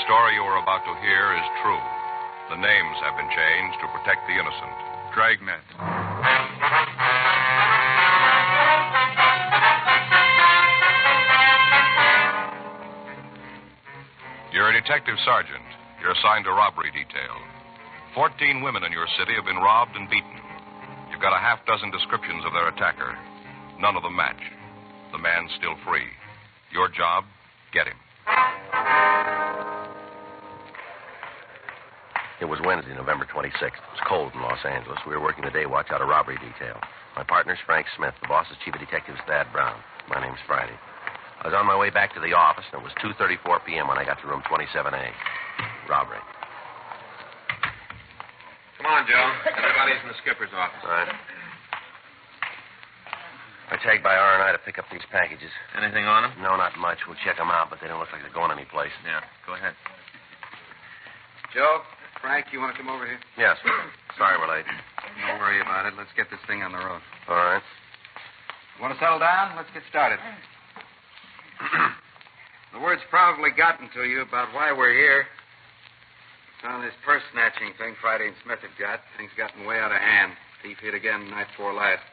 story you are about to hear is true. The names have been changed to protect the innocent. Dragnet. You're a detective sergeant. You're assigned to robbery detail. 14 women in your city have been robbed and beaten. You've got a half dozen descriptions of their attacker. None of them match. The man's still free. Your job, get him. It was Wednesday, November 26th. It was cold in Los Angeles. We were working the day watch out of robbery detail. My partner's Frank Smith. The boss is Chief of Detectives Thad Brown. My name's Friday. I was on my way back to the office, and it was 2:34 p.m. when I got to room 27A. Robbery. Come on, Joe. Everybody's in the skipper's office. All right. I tagged by R&I to pick up these packages. Anything on them? No, not much. We'll check them out, but they don't look like they're going anyplace. Yeah, go ahead. Joe, Frank, you want to come over here? Yes. Sorry we're late. Don't worry about it. Let's get this thing on the road. All right. You want to settle down? Let's get started. The word's probably gotten to you about why we're here. It's on this purse snatching thing Friday and Smith have got. Things gotten way out of hand. Thief hit again the night before last.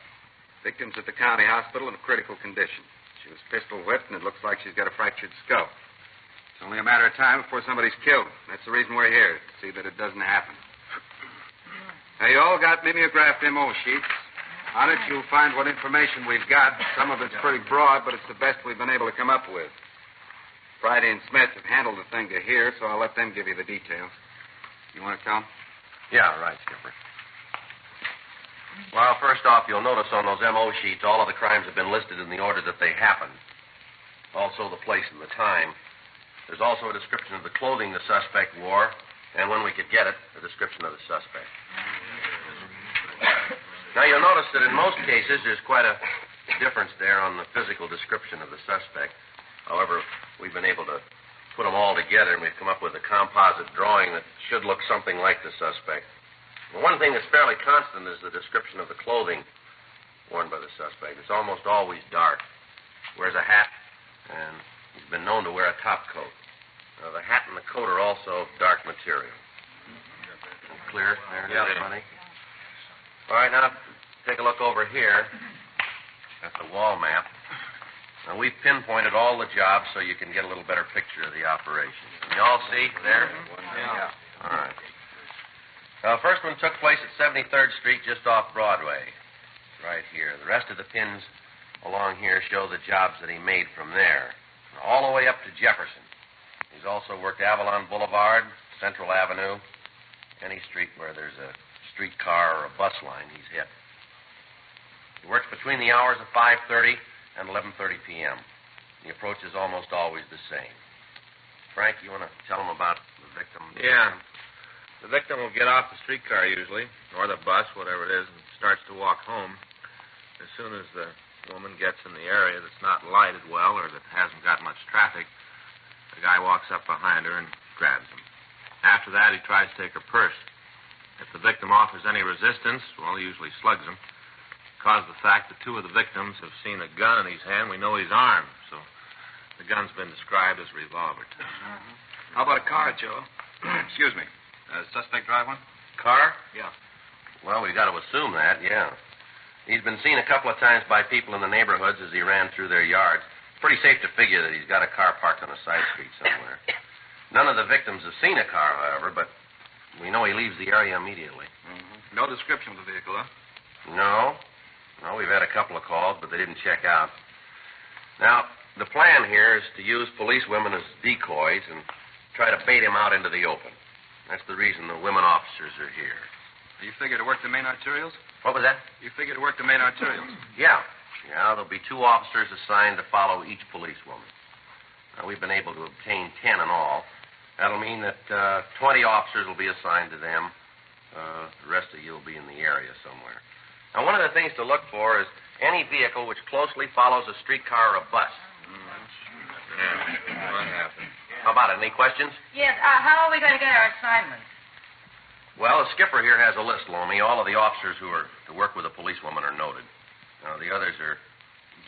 Victim's at the county hospital in a critical condition. She was pistol whipped, and it looks like she's got a fractured skull. It's only a matter of time before somebody's killed. That's the reason we're here, to see that it doesn't happen. Now, you all got mimeographed MO sheets. On it, you'll find what information we've got. Some of it's pretty broad, but it's the best we've been able to come up with. Friday and Smith have handled the thing to here, so I'll let them give you the details. You want to tell them? Yeah, right, Skipper. Well, first off, you'll notice on those MO sheets all of the crimes have been listed in the order that they happened. Also the place and the time. There's also a description of the clothing the suspect wore, and when we could get it, a description of the suspect. Now, you'll notice that in most cases there's quite a difference there on the physical description of the suspect. However, we've been able to put them all together, and we've come up with a composite drawing that should look something like the suspect. The one thing that's fairly constant is the description of the clothing worn by the suspect. It's almost always dark. Wears a hat, and he's been known to wear a top coat. Now, the hat and the coat are also dark material. Clear? There it is, everybody. All right, now, take a look over here at the wall map. Now, we've pinpointed all the jobs so you can get a little better picture of the operation. Can you all see there? Yeah. All right. First one took place at 73rd Street, just off Broadway. Right here. The rest of the pins along here show the jobs that he made from there, all the way up to Jefferson. He's also worked Avalon Boulevard, Central Avenue, any street where there's a streetcar or a bus line he's hit. He works between the hours of 5:30 and 11:30 p.m. The approach is almost always the same. Frank, you want to tell him about the victim? Yeah. The victim will get off the streetcar usually, or the bus, whatever it is, and starts to walk home. As soon as the woman gets in the area that's not lighted well or that hasn't got much traffic, the guy walks up behind her and grabs him. After that, he tries to take her purse. If the victim offers any resistance, well, he usually slugs him. Because of the fact that two of the victims have seen a gun in his hand, we know he's armed. So the gun's been described as a revolver. How about a car, Joe? Excuse me. Suspect drive one? Car? Yeah. Well, we've got to assume that, yeah. He's been seen a couple of times by people in the neighborhoods as he ran through their yards. Pretty safe to figure that he's got a car parked on a side street somewhere. None of the victims have seen a car, however, but we know he leaves the area immediately. Mm-hmm. No description of the vehicle, huh? No, we've had a couple of calls, but they didn't check out. Now, the plan here is to use police women as decoys and try to bait him out into the open. That's the reason the women officers are here. You figure to work the main arterials? What was that? You figure to work the main arterials? Yeah, there'll be 2 officers assigned to follow each policewoman. Now, we've been able to obtain 10 in all. That'll mean that 20 officers will be assigned to them. The rest of you will be in the area somewhere. Now, one of the things to look for is any vehicle which closely follows a streetcar or a bus. Yeah, what happened? How about it? Any questions? Yes, how are we going to get our assignments? Well, the skipper here has a list, Lomi. All of the officers who are to work with a policewoman are noted. Now, the others are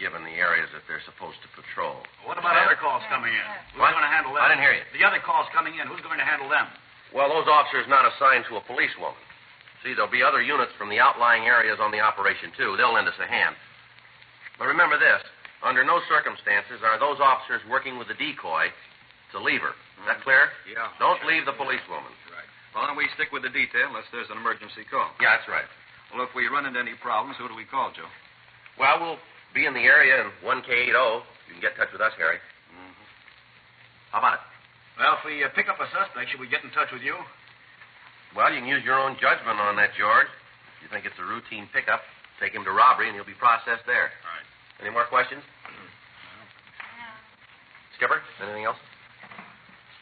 given the areas that they're supposed to patrol. What about other calls coming in? Who's What? going to handle them? I didn't hear you. The other calls coming in, who's going to handle them? Well, those officers not assigned to a policewoman. See, there'll be other units from the outlying areas on the operation, too. They'll lend us a hand. But remember this. Under no circumstances are those officers working with the decoy to leave her. Is that clear? Yeah. Don't leave the policewoman. Right. Well, then we stick with the detail unless there's an emergency call. Yeah, that's right. Well, if we run into any problems, who do we call, Joe? Well, we'll be in the area in 1K80. You can get in touch with us, Harry. Mm-hmm. How about it? Well, if we pick up a suspect, should we get in touch with you? Well, you can use your own judgment on that, George. If you think it's a routine pickup, take him to robbery and he'll be processed there. All right. Any more questions? Skipper, anything else?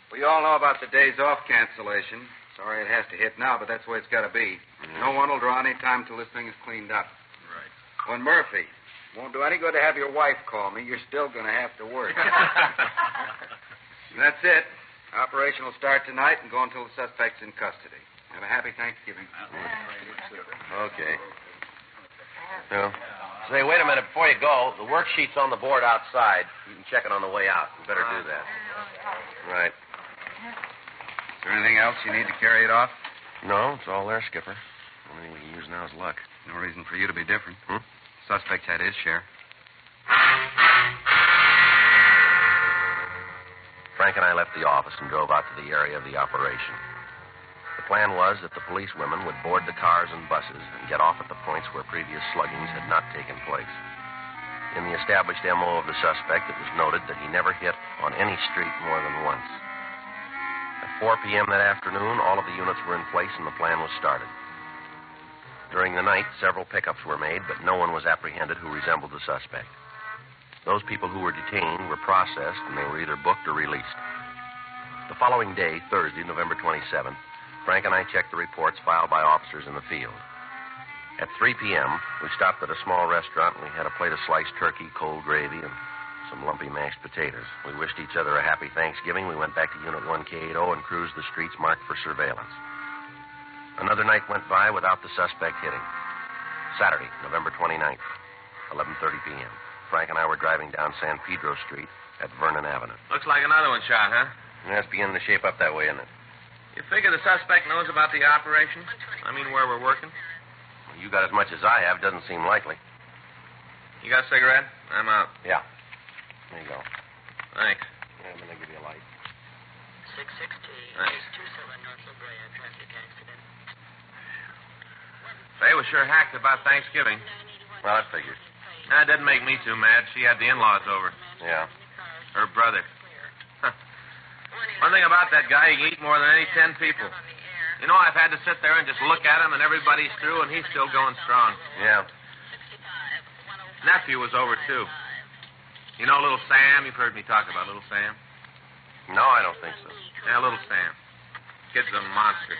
We all know about the days off cancellation. Sorry it has to hit now, but that's the way it's got to be. No one will draw any time till this thing is cleaned up. Right. When Murphy, won't do any good to have your wife call me. You're still going to have to work. That's it. Operation will start tonight and go until the suspect's in custody. Have a happy Thanksgiving. Okay. Well, say, wait a minute. Before you go, the worksheet's on the board outside. You can check it on the way out. You better do that. Right. Is there anything else you need to carry it off? No, it's all there, Skipper. Only thing we can use now is luck. No reason for you to be different. Suspect had his share. Frank and I left the office and drove out to the area of the operation. The plan was that the police women would board the cars and buses and get off at the points where previous sluggings had not taken place. In the established M.O. of the suspect, it was noted that he never hit on any street more than once. At 4 p.m. that afternoon, all of the units were in place and the plan was started. During the night, several pickups were made, but no one was apprehended who resembled the suspect. Those people who were detained were processed, and they were either booked or released. The following day, Thursday, November 27th, Frank and I checked the reports filed by officers in the field. At 3 p.m., we stopped at a small restaurant, and we had a plate of sliced turkey, cold gravy, and some lumpy mashed potatoes. We wished each other a happy Thanksgiving. We went back to Unit 1K80 and cruised the streets marked for surveillance. Another night went by without the suspect hitting. Saturday, November 29th, 11:30 p.m. Frank and I were driving down San Pedro Street at Vernon Avenue. Looks like another one shot, huh? And that's beginning to shape up that way, isn't it? You figure the suspect knows about the operation? I mean, where we're working? Well, you got as much as I have. Doesn't seem likely. You got a cigarette? I'm out. Yeah. There you go. Thanks. Yeah, I'm going to give you a light. 616 Thanks. East 27 North La Brea, traffic accident. Faye was sure hacked about Thanksgiving. Well, that figures. That didn't make me too mad. She had the in-laws over. Yeah. Her brother. One thing about that guy, he can eat more than any 10 people. You know, I've had to sit there and just look at him, and everybody's through, and he's still going strong. Yeah. Nephew was over, too. You know little Sam? You've heard me talk about little Sam. No, I don't think so. Yeah, little Sam. Kid's a monster.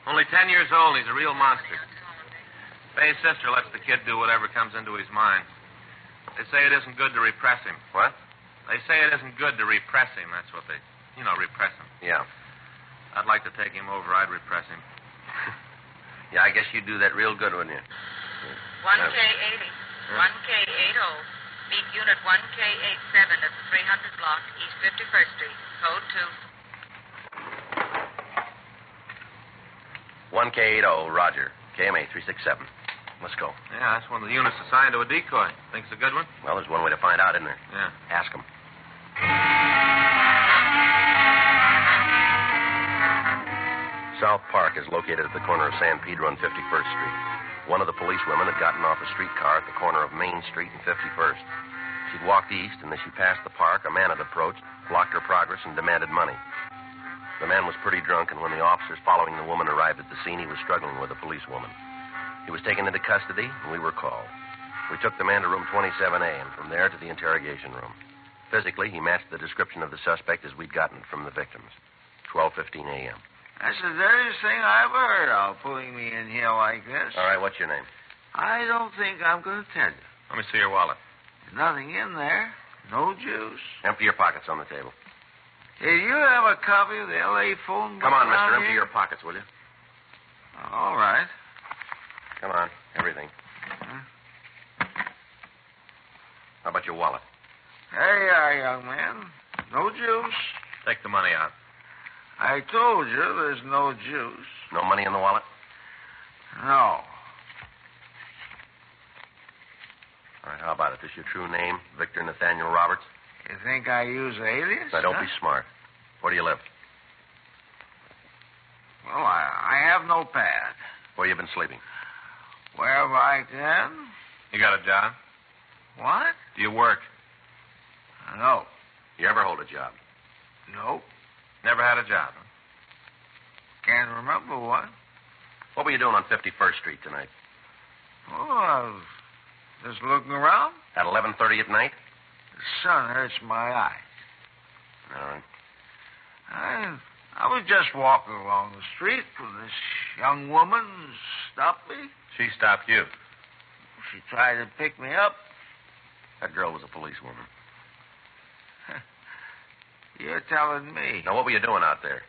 Only 10 years old, and he's a real monster. Faye's sister lets the kid do whatever comes into his mind. They say it isn't good to repress him. What? They say it isn't good to repress him. That's what they, repress him. Yeah. I'd like to take him over. I'd repress him. Yeah, I guess you'd do that real good, wouldn't you? 1K80. 1K80. Meet Unit 1K87 at the 300 block, East 51st Street. Code 2. 1K80, Roger. KMA 367. Let's go. Yeah, that's one of the units assigned to a decoy. Think it's a good one? Well, there's one way to find out, isn't there? Yeah. Ask him. South Park is located at the corner of San Pedro and 51st Street. One of the policewomen had gotten off a streetcar at the corner of Main Street and 51st. She'd walked east, and as she passed the park, a man had approached, blocked her progress, and demanded money. The man was pretty drunk, and when the officers following the woman arrived at the scene, he was struggling with a policewoman. He was taken into custody, and we were called. We took the man to room 27A, and from there to the interrogation room. Physically, he matched the description of the suspect as we'd gotten it from the victims. 12:15 a.m. That's the dirtiest thing I ever heard of, pulling me in here like this. All right, what's your name? I don't think I'm going to tell you. Let me see your wallet. There's nothing in there. No juice. Empty your pockets on the table. Hey, you have a copy of the L.A. phone book? Come on, around mister. Empty here? your pockets, will you? All right. Come on. Everything. young man. No juice. Take the money out. I told you there's no juice. No money in the wallet? No. All right, how about it? This your true name, Victor Nathaniel Roberts? You think I use alias? Now, don't huh? be smart. Where do you live? Well, I have no pad. Where you been sleeping? Wherever I can. You got a job? What? Do you work? No. You ever hold a job? Nope. Never had a job, huh? Can't remember one. What were you doing on 51st Street tonight? Oh, I was just looking around. At 11:30 at night? The sun hurts my eyes. All right. I was just walking along the street when this young woman stopped me. She stopped you. She tried to pick me up. That girl was a policewoman. You're telling me. Now, what were you doing out there?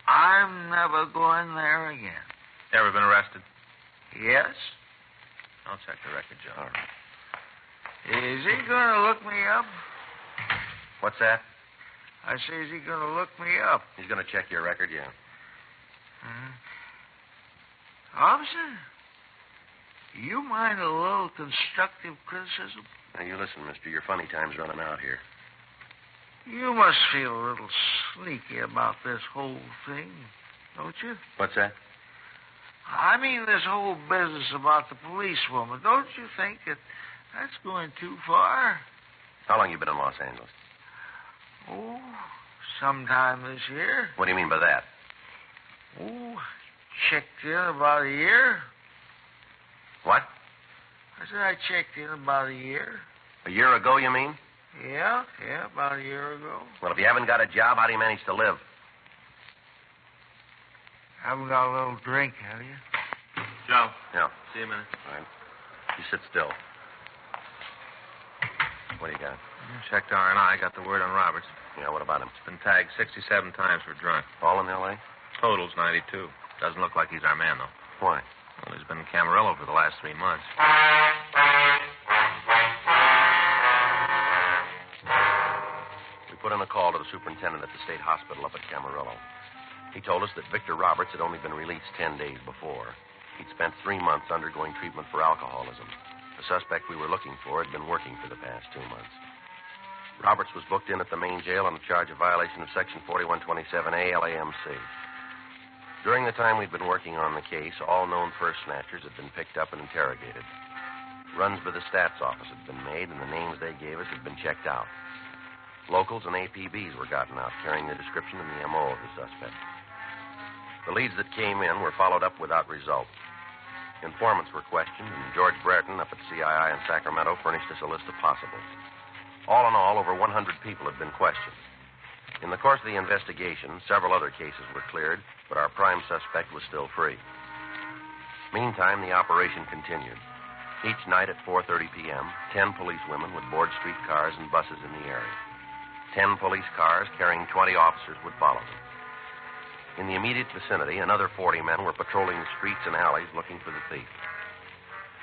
I'm never going there again. Ever been arrested? Yes? I'll check the record, Joe. All right. Is he going to look me up? What's that? I say, is he going to look me up? He's going to check your record, yeah. Officer, you mind a little constructive criticism? Now, you listen, mister. Your funny time's running out here. You must feel a little sneaky about this whole thing, don't you? What's that? I mean, this whole business about the policewoman. Don't you think that's going too far? How long you been in Los Angeles? Oh, sometime this year. What do you mean by that? Oh, checked in about a year. What? I said I checked in about a year. A year ago, you mean? Yeah, about a year ago. Well, if you haven't got a job, how do you manage to live? Haven't got a little drink, have you? Joe. Yeah. See you a minute. All right. You sit still. What do you got? Checked R&I. Got the word on Roberts. Yeah, what about him? He's been tagged 67 times for drunk. All in L.A.? Total's 92. Doesn't look like he's our man, though. Why? Well, he's been in Camarillo for the last 3 months. We put in a call to the superintendent at the state hospital up at Camarillo. He told us that Victor Roberts had only been released 10 days before. He'd spent 3 months undergoing treatment for alcoholism. The suspect we were looking for had been working for the past 2 months. Roberts was booked in at the main jail on the charge of violation of Section 4127A LAMC. During the time we'd been working on the case, all known purse snatchers had been picked up and interrogated. Runs by the stats office had been made, and the names they gave us had been checked out. Locals and APBs were gotten out, carrying the description and the MO of the suspect. The leads that came in were followed up without result. Informants were questioned, and George Brereton up at CII in Sacramento furnished us a list of possibles. All in all, over 100 people had been questioned. In the course of the investigation, several other cases were cleared, but our prime suspect was still free. Meantime, the operation continued. Each night at 4:30 p.m., 10 police women would board streetcars and buses in the area. 10 police cars carrying 20 officers would follow them. In the immediate vicinity, another 40 men were patrolling the streets and alleys looking for the thief.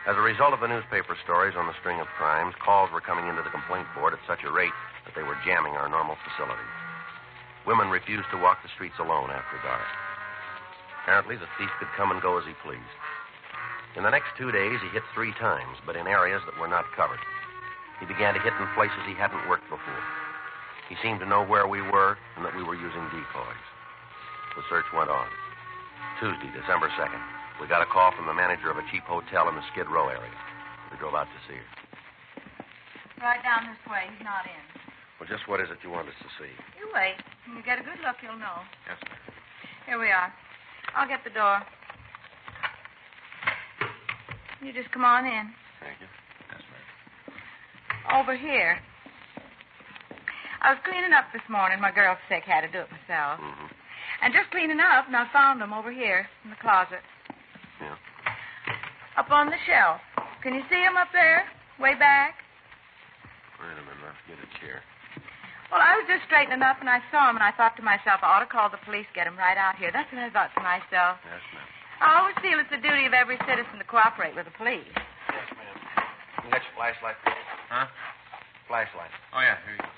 As a result of the newspaper stories on the string of crimes, calls were coming into the complaint board at such a rate that they were jamming our normal facility. Women refused to walk the streets alone after dark. Apparently, the thief could come and go as he pleased. In the next 2 days, he hit 3 times, but in areas that were not covered. He began to hit in places he hadn't worked before. He seemed to know where we were and that we were using decoys. The search went on. Tuesday, December 2nd, we got a call from the manager of a cheap hotel in the Skid Row area. We drove out to see her. Right down this way. He's not in. Well, just what is it you want us to see? You wait. When you get a good look, you'll know. Yes, ma'am. Here we are. I'll get the door. You just come on in. Thank you. Yes, ma'am. Over here. I was cleaning up this morning. My girl's sick. Had to do it myself. Mm-hmm. And just cleaning up, and I found them over here in the closet. Yeah. Up on the shelf. Can you see them up there? Way back? Wait a minute. I'll get a chair. Well, I was just straightening up, and I saw them, and I thought to myself, I ought to call the police, get them right out here. That's what I thought to myself. Yes, ma'am. I always feel it's the duty of every citizen to cooperate with the police. Yes, ma'am. You got your flashlight, please? Huh? flashlight. Oh, yeah, here you go.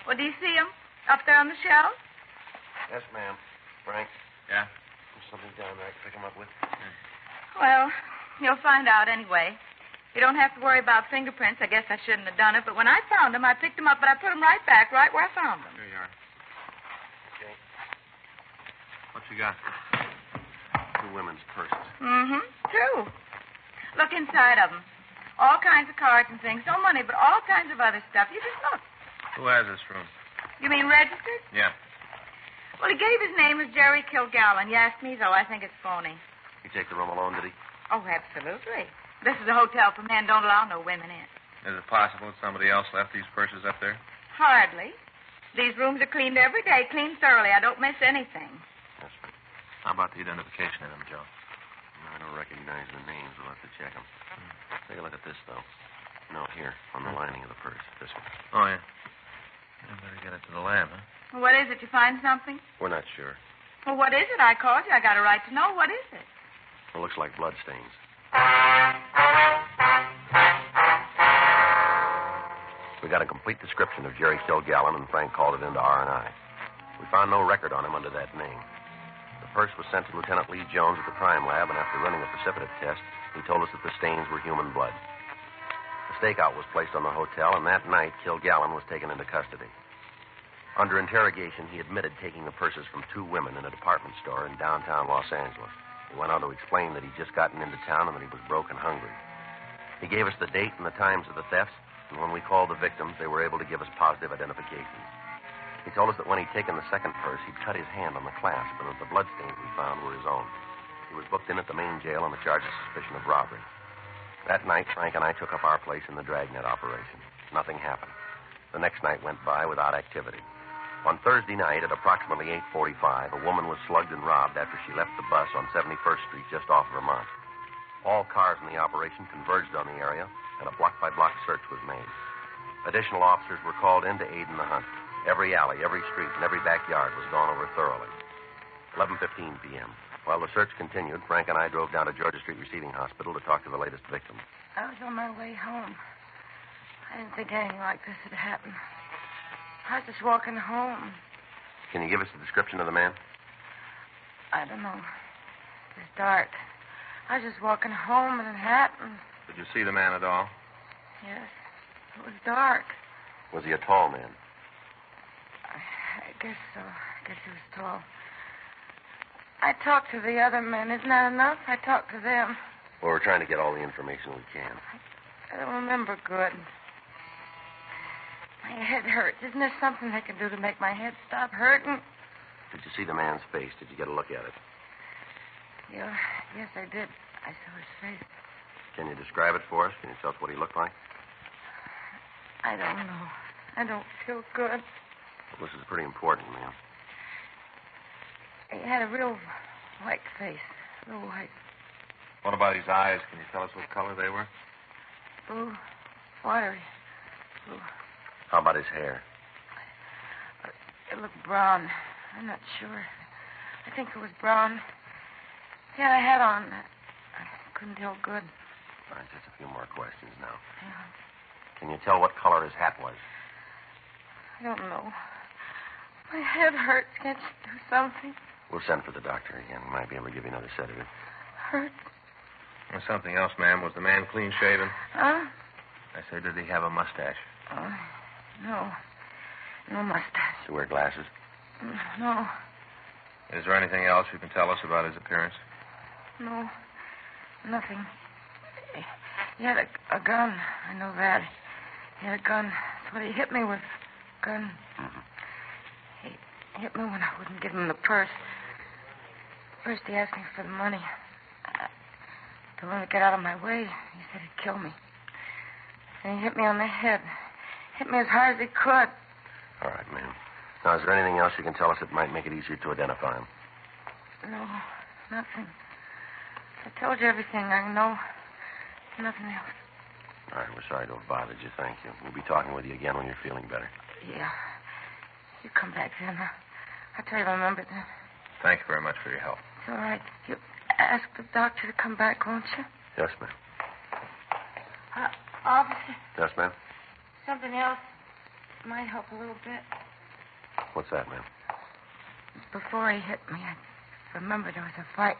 Well, do you see him up there on the shelf? Yes, ma'am. Frank, Yeah? there's something down there I can pick him up with. Well, you'll find out anyway. You don't have to worry about fingerprints. I guess I shouldn't have done it, but when I found him, I picked him up, but I put him right back, right where I found him. Here you are. Okay. What you got? 2 women's purses. Mm-hmm. 2. Look inside of them. All kinds of cards and things. No money, but all kinds of other stuff. You just look. Who has this room? You mean registered? Yeah. Well, he gave his name as Jerry Kilgallen. You ask me, though, I think it's phony. He take the room alone, did he? Oh, absolutely. This is a hotel for men. Don't allow no women in. Is it possible that somebody else left these purses up there? Hardly. These rooms are cleaned every day, cleaned thoroughly. I don't miss anything. Yes, ma'am. How about the identification of them, Joe? No, I don't recognize the names. We'll have to check them. Take a look at this, though. No, here, on the lining of the purse. This one. Oh, yeah. I better get it to the lab, huh? Well, what is it? You find something? We're not sure. Well, what is it? I called you. I got a right to know. What is it? It looks like blood stains. We got a complete description of Jerry Kilgallen, and Frank called it into R&I. We found no record on him under that name. The purse was sent to Lieutenant Lee Jones at the crime lab, and after running a precipitate test, he told us that the stains were human blood. The stakeout was placed on the hotel, and that night, Kilgallen was taken into custody. Under interrogation, he admitted taking the purses from 2 women in a department store in downtown Los Angeles. He went on to explain that he'd just gotten into town and that he was broke and hungry. He gave us the date and the times of the thefts, and when we called the victims, they were able to give us positive identifications. He told us that when he'd taken the second purse, he'd cut his hand on the clasp, and that the bloodstains we found were his own. He was booked in at the main jail on the charge of suspicion of robbery. That night, Frank and I took up our place in the Dragnet operation. Nothing happened. The next night went by without activity. On Thursday night at approximately 8:45, a woman was slugged and robbed after she left the bus on 71st Street just off of Vermont. All cars in the operation converged on the area, and a block-by-block search was made. Additional officers were called in to aid in the hunt. Every alley, every street, and every backyard was gone over thoroughly. 11:15 p.m. While the search continued, Frank and I drove down to Georgia Street Receiving Hospital to talk to the latest victim. I was on my way home. I didn't think anything like this had happened. I was just walking home. Can you give us a description of the man? I don't know. It was dark. I was just walking home and it happened. Did you see the man at all? Yes. It was dark. Was he a tall man? I guess so. I guess he was tall. I talked to the other men. Isn't that enough? I talked to them. Well, we're trying to get all the information we can. I don't remember good. My head hurts. Isn't there something they can do to make my head stop hurting? Did you see the man's face? Did you get a look at it? Yeah, yes, I did. I saw his face. Can you describe it for us? Can you tell us what he looked like? I don't know. I don't feel good. Well, this is pretty important, ma'am. He had a real white face. Real white. What about his eyes? Can you tell us what color they were? Blue. Watery. Blue. How about his hair? It looked brown. I'm not sure. I think it was brown. He had a hat on. I couldn't tell good. All right, just a few more questions now. Yeah. Can you tell what color his hat was? I don't know. My head hurts. Can't you do something? We'll send for the doctor again. We might be able to give you another sedative. Hurts. There's something else, ma'am. Was the man clean shaven? Huh? I said, did he have a mustache? No. No mustache. Does he wear glasses? No. Is there anything else you can tell us about his appearance? No. Nothing. He had a gun. I know that. He had a gun. That's what he hit me with. Gun. Mm-hmm. He hit me when I wouldn't give him the purse. First, he asked me for the money. I told him to get out of my way. He said he'd kill me. And he hit me on the head. Hit me as hard as he could. All right, ma'am. Now, is there anything else you can tell us that might make it easier to identify him? No, nothing. I told you everything I know. Nothing else. All right, we're sorry to have bothered you. Thank you. We'll be talking with you again when you're feeling better. Yeah. You come back then. I'll try to remember then. Thank you very much for your help. It's all right. You ask the doctor to come back, won't you? Yes, ma'am. Officer, Yes, ma'am? something else might help a little bit. What's that, ma'am? Before he hit me, I remembered there was a fight.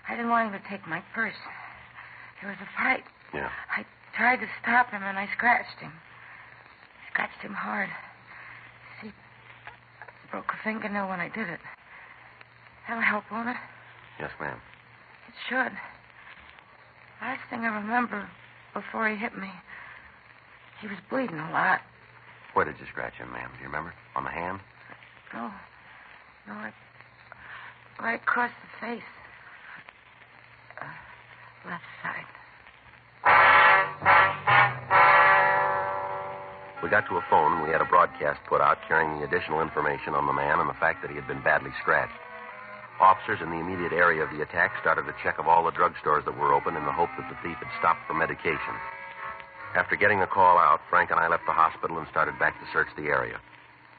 I didn't want him to take my purse. There was a fight. Yeah. I tried to stop him, and I scratched him. Scratched him hard. See, I broke a fingernail when I did it. That'll help, won't it? Yes, ma'am. It should. Last thing I remember before he hit me, he was bleeding a lot. Where did you scratch him, ma'am? Do you remember? On the hand? No, right across the face. Left side. We got to a phone, and we had a broadcast put out carrying the additional information on the man and the fact that he had been badly scratched. Officers in the immediate area of the attack started a check of all the drugstores that were open in the hope that the thief had stopped for medication. After getting the call out, Frank and I left the hospital and started back to search the area.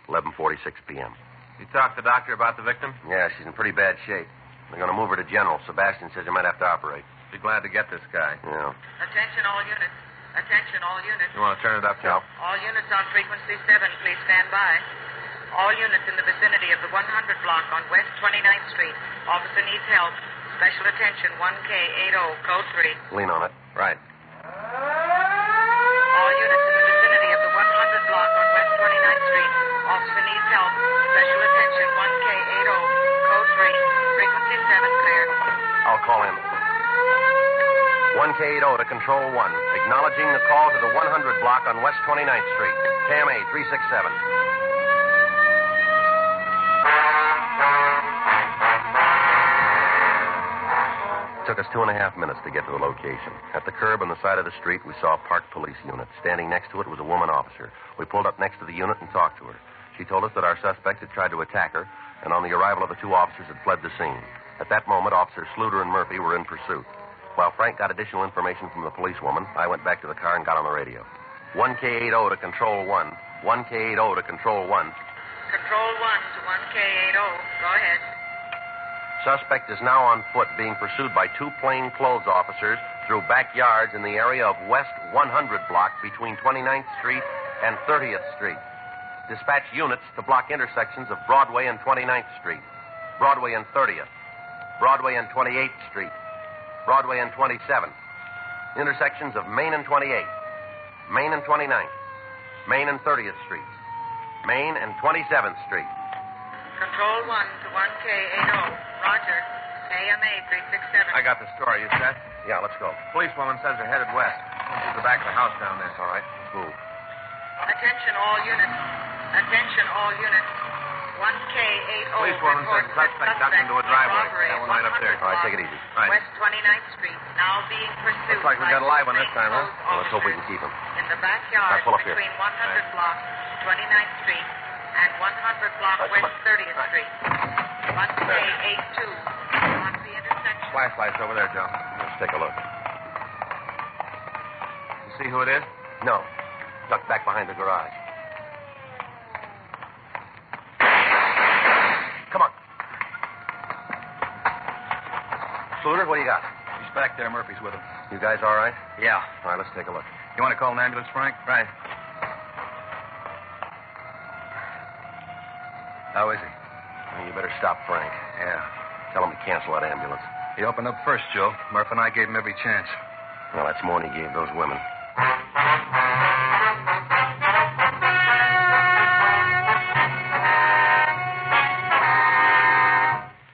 11:46 p.m. You talked to the doctor about the victim? Yeah, she's in pretty bad shape. They're going to move her to General. Sebastian says he might have to operate. Be glad to get this guy. Yeah. Attention all units. Attention all units. You want to turn it up, Joe? All units on frequency 7, please stand by. All units in the vicinity of the 100 block on West 29th Street. Officer needs help. Special attention, 1K80, code 3. Lean on it. Right. All units in the vicinity of the 100 block on West 29th Street. Officer needs help. Special attention, 1K80, code 3. Frequency 7 clear. I'll call in. 1K80 to Control 1. Acknowledging the call to the 100 block on West 29th Street. KMA 367. It took us 2.5 minutes to get to the location. At the curb on the side of the street, we saw a parked police unit. Standing next to it was a woman officer. We pulled up next to the unit and talked to her. She told us that our suspect had tried to attack her, and on the arrival of the two officers had fled the scene. At that moment, Officers Sluder and Murphy were in pursuit. While Frank got additional information from the policewoman, I went back to the car and got on the radio. 1K80 to Control 1. 1K80 to Control 1. Control 1 to 1K80. Go ahead. Suspect is now on foot being pursued by two plainclothes officers through backyards in the area of West 100 block between 29th Street and 30th Street. Dispatch units to block intersections of Broadway and 29th Street, Broadway and 30th, Broadway and 28th Street, Broadway and 27th, intersections of Main and 28th, Main and 29th, Main and 30th Streets, Main and 27th Street. Control 1 to 1K80. Roger. AMA 367. I got the story. You set? Yeah, let's go. Policewoman says they're headed west. To the back of the house down there. All right, let's move. Attention all units. Attention all units. 1K80. Policewoman says the suspect ducked into a driveway. That one right up there. All right, take it easy. Right. West 29th Street. Now being pursued. Looks like we got a live one this time, huh? Well, let's hope we can keep him. In the backyard Now, pull up here. between 100 block 29th Street and 100 block West 30th Street. 1K82 on the intersection. Flashlight's over there, Joe. Let's take a look. You see who it is? No. Ducked back behind the garage. Come on. Sluder, what do you got? He's back there. Murphy's with him. You guys all right? Yeah. All right, let's take a look. You want to call an ambulance, Frank? Right. How is he? Well, you better stop Frank. Yeah. Tell him to cancel that ambulance. He opened up first, Joe. Murph and I gave him every chance. Well, that's more than he gave those women.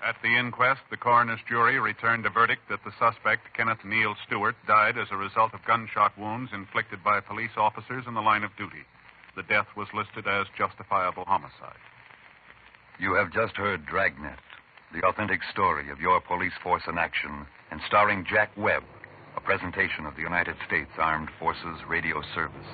At the inquest, the coroner's jury returned a verdict that the suspect, Kenneth Neal Stewart, died as a result of gunshot wounds inflicted by police officers in the line of duty. The death was listed as justifiable homicide. You have just heard Dragnet, the authentic story of your police force in action, and starring Jack Webb, a presentation of the United States Armed Forces Radio Service.